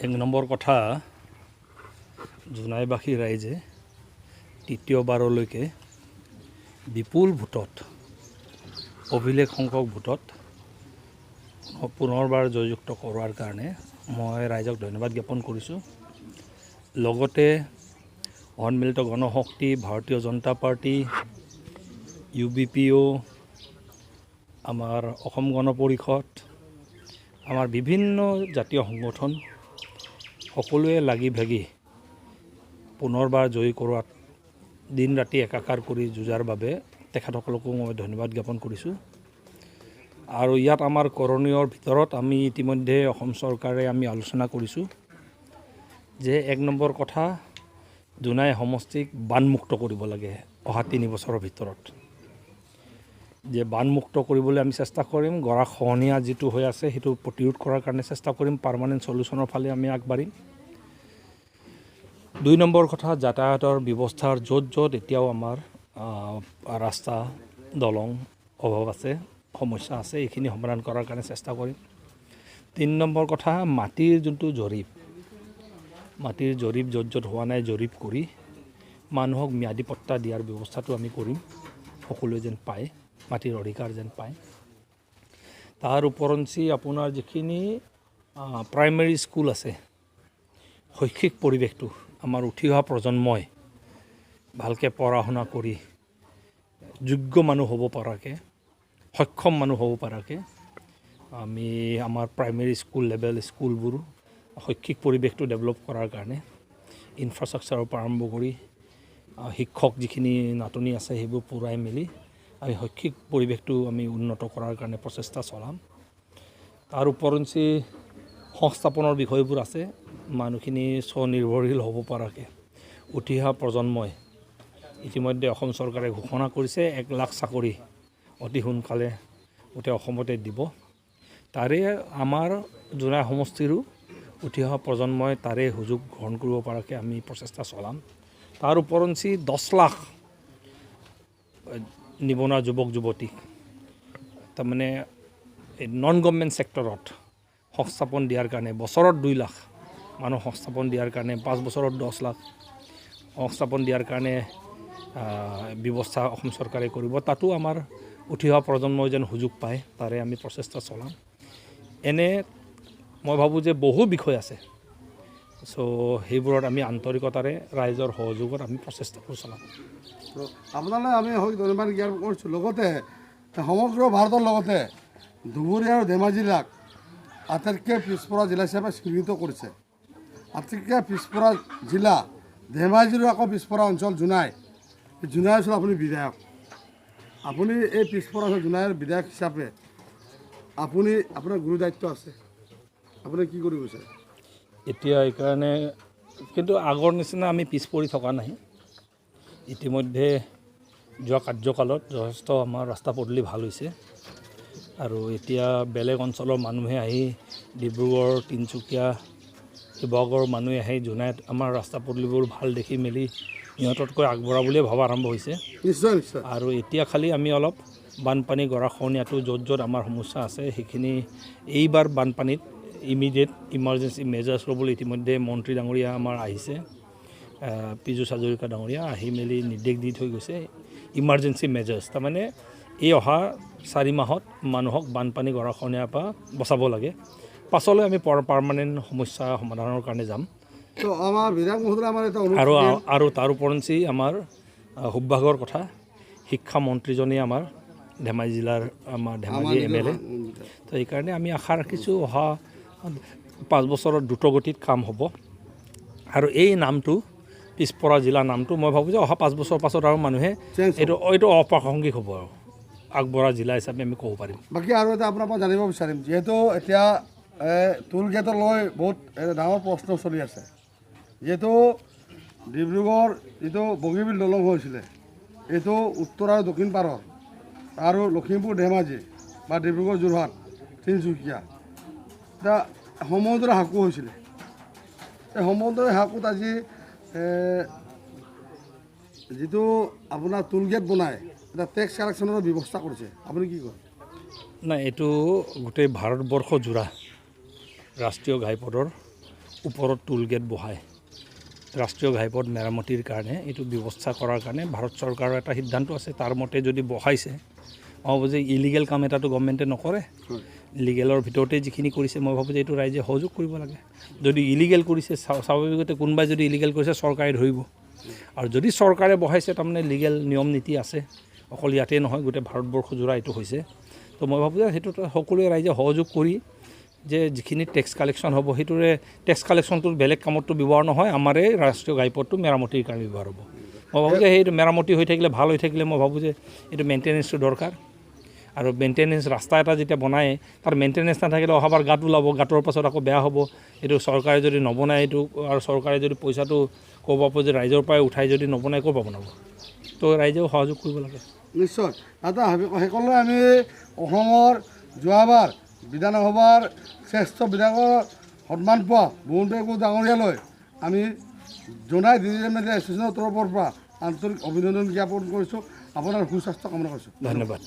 এক নম্বৰ কথা, জোনাইবাসী ৰাইজে তৃতীয়বাৰলৈকে বিপুল ভোটত, অভিলেখ সংখ্যক ভোটত পুনৰবাৰ জয়যুক্ত কৰোৱাৰ কাৰণে মই ৰাইজক ধন্যবাদ জ্ঞাপন কৰিছোঁ। লগতে সন্মিলিত গণশক্তি, ভাৰতীয় জনতা পাৰ্টি, UBPO, আমাৰ অসম গণ পৰিষদ, আমাৰ বিভিন্ন জাতীয় সংগঠন সকলোৱে লাগি ভাগি পুনৰবাৰ জয়ী কৰোৱাত দিন ৰাতি একাকাৰ কৰি যুঁজাৰ বাবে তেখেতসকলকো মই ধন্যবাদ জ্ঞাপন কৰিছোঁ। আৰু ইয়াত আমাৰ কৰণীয়ৰ ভিতৰত আমি ইতিমধ্যে অসম চৰকাৰে আমি আলোচনা কৰিছোঁ যে এক নম্বৰ কথা, জোনাই সমষ্টিক বানমুক্ত কৰিব লাগে অহা 3 বছৰৰ ভিতৰত। যে বানমুক্ত কৰিবলৈ আমি চেষ্টা কৰিম, গৰাখহনীয়া যিটো হৈ আছে সেইটো প্ৰতিৰোধ কৰাৰ কাৰণে চেষ্টা কৰিম, পাৰ্মানেণ্ট চলিউশ্যনৰ ফালে আমি আগবাঢ়িম। 2 নম্বৰ কথা, যাতায়াতৰ ব্যৱস্থাৰ য'ত এতিয়াও আমাৰ ৰাস্তা দলং অভাৱ আছে, সমস্যা আছে, এইখিনি সমাধান কৰাৰ কাৰণে চেষ্টা কৰিম। 3 নম্বৰ কথা, মাটিৰ যোনটো জৰীপ, মাটিৰ জৰীপ য'ত হোৱা নাই জৰীপ কৰি মানুহক ম্যাদী পট্টা দিয়াৰ ব্যৱস্থাটো আমি কৰিম, সকলোৱে যেন পায়, মাটিৰ অধিকাৰ যেন পায়। তাৰ ওপৰঞ্চি আপোনাৰ যিখিনি প্ৰাইমেৰী স্কুল আছে, শৈক্ষিক পৰিৱেশটো আমাৰ উঠি অহা প্ৰজন্মই ভালকৈ পঢ়া শুনা কৰি যোগ্য মানুহ হ'ব পৰাকৈ, সক্ষম মানুহ হ'ব পৰাকৈ আমি আমাৰ প্ৰাইমেৰী স্কুল লেভেল স্কুলবোৰ শৈক্ষিক পৰিৱেশটো ডেভেলপ কৰাৰ কাৰণে ইনফ্ৰাষ্ট্ৰাকচাৰৰ পৰা আৰম্ভ কৰি শিক্ষক যিখিনি নাটনি আছে সেইবোৰ পূৰাই মেলি আমি শৈক্ষিক পৰিৱেশটো আমি উন্নত কৰাৰ কাৰণে প্ৰচেষ্টা চলাম। তাৰ ওপৰঞ্চি সংস্থাপনৰ বিষয়বোৰ আছে, মানুহখিনি স্বনিৰ্ভৰশীল হ'ব পৰাকৈ উঠি অহা প্ৰজন্মই ইতিমধ্যে অসম চৰকাৰে ঘোষণা কৰিছে 1 লাখ চাকৰি অতি সোনকালে গোটেই অসমতে দিব। তাৰে আমাৰ জোনাই সমষ্টিৰো উঠি অহা প্ৰজন্মই তাৰে সুযোগ গ্ৰহণ কৰিব পৰাকৈ আমি প্ৰচেষ্টা চলাম। তাৰ ওপৰঞ্চি 10 লাখ নিবনুৱা যুৱক যুৱতীক তাৰমানে নন গভৰ্ণমেণ্ট ছেক্টৰত সংস্থাপন দিয়াৰ কাৰণে বছৰত 2 লাখ মানুহ সংস্থাপন দিয়াৰ কাৰণে 5 বছৰত 10 লাখ সংস্থাপন দিয়াৰ কাৰণে ব্যৱস্থা অসম চৰকাৰে কৰিব। তাতো আমাৰ উঠি অহা প্ৰজন্মই যেন সুযোগ পায় তাৰে আমি প্ৰচেষ্টা চলাম। এনে মই ভাবোঁ যে বহু বিষয় আছে, সেইবোৰত আমি আন্তৰিকতাৰে ৰাইজৰ সহযোগত আমি প্ৰচেষ্টাবোৰ চলাম। আপোনালৈ আমি ধন্যবাদ জ্ঞাপন কৰিছোঁ। লগতে সমগ্ৰ ভাৰতৰ লগতে ধুবুৰী আৰু ধেমাজি জিলাক আটাইতকৈ পিছপৰা জিলা হিচাপে চিহ্নিত কৰিছে। আটাইতকৈ পিছপৰা জিলা ধেমাজিৰো আকৌ পিছপৰা অঞ্চল জোনাই অঞ্চল আপুনি বিধায়ক, আপুনি এই পিছপৰা অঞ্চল জোনাইৰ বিধায়ক হিচাপে আপোনাৰ গুৰু দায়িত্ব আছে, আপুনি কি কৰিব বিচাৰে? এতিয়া এইকাৰণে কিন্তু আগৰ নিচিনা আমি পিছ পৰি থকা নাই। ইতিমধ্যে যোৱা কাৰ্যকালত যথেষ্ট আমাৰ ৰাস্তা পদূলি ভাল হৈছে আৰু এতিয়া বেলেগ অঞ্চলৰ মানুহে আহি ডিব্ৰুগড়, তিনিচুকীয়া, শিৱসাগৰৰ মানুহে আহি জোনাইত আমাৰ ৰাস্তা পদূলিবোৰ ভাল দেখি মেলি সিহঁততকৈ আগবঢ়া বুলিয়ে ভবা আৰম্ভ হৈছে। নিশ্চয় নিশ্চয়। আৰু এতিয়া খালি আমি অলপ বানপানী গৰাখহনীয়াটো য'ত আমাৰ সমস্যা আছে সেইখিনি এইবাৰ বানপানীত ইমিডিয়েট ইমাৰ্জেঞ্চি মেজাৰ্ছ ল'বলৈ ইতিমধ্যে মন্ত্ৰী ডাঙৰীয়া আমাৰ আহিছে, পীযুষ হাজৰিকা ডাঙৰীয়া আহি মেলি নিৰ্দেশ দি থৈ গৈছে ইমাৰ্জেঞ্চি মেজাৰ্ছ। তাৰমানে এই অহা 4 মাহত মানুহক বানপানী গৰাখহনীয়াৰ পৰা বচাব লাগে। পাছলৈ আমি পাৰ্মানেণ্ট সমস্যা সমাধানৰ কাৰণে যাম। আৰু তাৰ ওপৰঞ্চি আমাৰ সৌভাগ্যৰ কথা, শিক্ষামন্ত্ৰীজনে আমাৰ ধেমাজি জিলাৰ ধেমাজি MLA, তো সেইকাৰণে আমি আশা ৰাখিছোঁ অহা 5 বছৰত দ্ৰুতগতিত কাম হ'ব। আৰু এই নামটো পিছপৰা জিলা নামটো মই ভাবোঁ যে অহা 5 বছৰ পাছত আৰু মানুহে এইটো অপ্ৰাসংগিক হ'ব আৰু আগবঢ়া জিলা হিচাপে আমি ক'ব পাৰিম। বাকী আৰু এটা আপোনাৰ পৰা জানিব বিচাৰিম, যিহেতু এতিয়া টোল গেটক লৈ বহুত ডাঙৰ প্ৰশ্ন চলি আছে, যিহেতু ডিব্ৰুগড় যিটো বগীবিল দলং হৈছিলে এইটো উত্তৰ আৰু দক্ষিণ পাৰৰ আৰু লখিমপুৰ ধেমাজি বা ডিব্ৰুগড় যোৰহাট তিনিচুকীয়া এতিয়া সমুদ্ৰ হাকু হৈছিলে। এই সমুদ্ৰ হাকুত আজি যিটো আপোনাৰ টোল গেট বনাই এটা টেক্স কালেকশ্যনৰ ব্যৱস্থা কৰিছে, আপুনি কি কয়? নাই, এইটো গোটেই ভাৰতবৰ্ষ জোৰা ৰাষ্ট্ৰীয় ঘাইপথৰ ওপৰত টোল গেট বহাই ৰাষ্ট্ৰীয় ঘাইপথ মেৰামতিৰ কাৰণে এইটো ব্যৱস্থা কৰাৰ কাৰণে ভাৰত চৰকাৰৰ এটা সিদ্ধান্ত আছে। তাৰ মতে যদি বহাইছে, মই ভাবোঁ যে ইলিগেল কাম এটাটো গভৰ্ণমেণ্টে নকৰে। লিগেলৰ ভিতৰতে যিখিনি কৰিছে, মই ভাবোঁ যে এইটো ৰাইজে সহযোগ কৰিব লাগে। যদি ইলিগেল কৰিছে, স্বাভাৱিকতে কোনোবাই যদি ইলিগেল কৰিছে চৰকাৰে ধৰিব। আৰু যদি চৰকাৰে বহাইছে, তাৰমানে লিগেল নিয়ম নীতি আছে, অকল ইয়াতে নহয় গোটেই ভাৰতবৰ্ষজোৰা এইটো হৈছে। তো মই ভাবোঁ যে সেইটোত সকলোৱে ৰাইজে সহযোগ কৰি যে যিখিনি টেক্স কালেকশ্যন হ'ব, সেইটোৰে টেক্স কালেকশ্যনটো বেলেগ কামতটো ব্যৱহাৰ নহয়, আমাৰ এই ৰাষ্ট্ৰীয় ঘাইপথটো মেৰামতিৰ কাৰণে ব্যৱহাৰ হ'ব। মই ভাবোঁ যে সেইটো মেৰামতি হৈ থাকিলে, ভাল হৈ থাকিলে, মই ভাবোঁ যে এইটো মেইনটেনেঞ্চটো দৰকাৰ। আৰু মেইনটেনেঞ্চ ৰাস্তা এটা যেতিয়া বনায়, তাৰ মেইনটেনেঞ্চ নাথাকিলে অহাবাৰ গাঁত ওলাব, গাঁতৰ পাছত আকৌ বেয়া হ'ব। এইটো চৰকাৰে যদি নবনায়, এইটো আৰু চৰকাৰে যদি পইচাটো ক'ব পাব যে ৰাইজৰ পৰাই উঠাই যদি নবনায়, ক'ৰ পৰা বনাব? তো ৰাইজেও সহযোগ কৰিব লাগে। নিশ্চয়। এটা সকলোৱে আমি অসমৰ যোৱাবাৰ বিধানসভাৰ শ্ৰেষ্ঠ বিধায়কৰ সন্মান পোৱা বহুতেকো ডাঙৰীয়ালৈ আমি জোনাই ডিজিটেল মিডিয়া এছ'চিয়েশ্যনৰ তৰফৰ পৰা আন্তৰিক অভিনন্দন জ্ঞাপন কৰিছোঁ। আপোনাৰ সুস্বাস্থ্য কামনা কৰিছোঁ। ধন্যবাদ।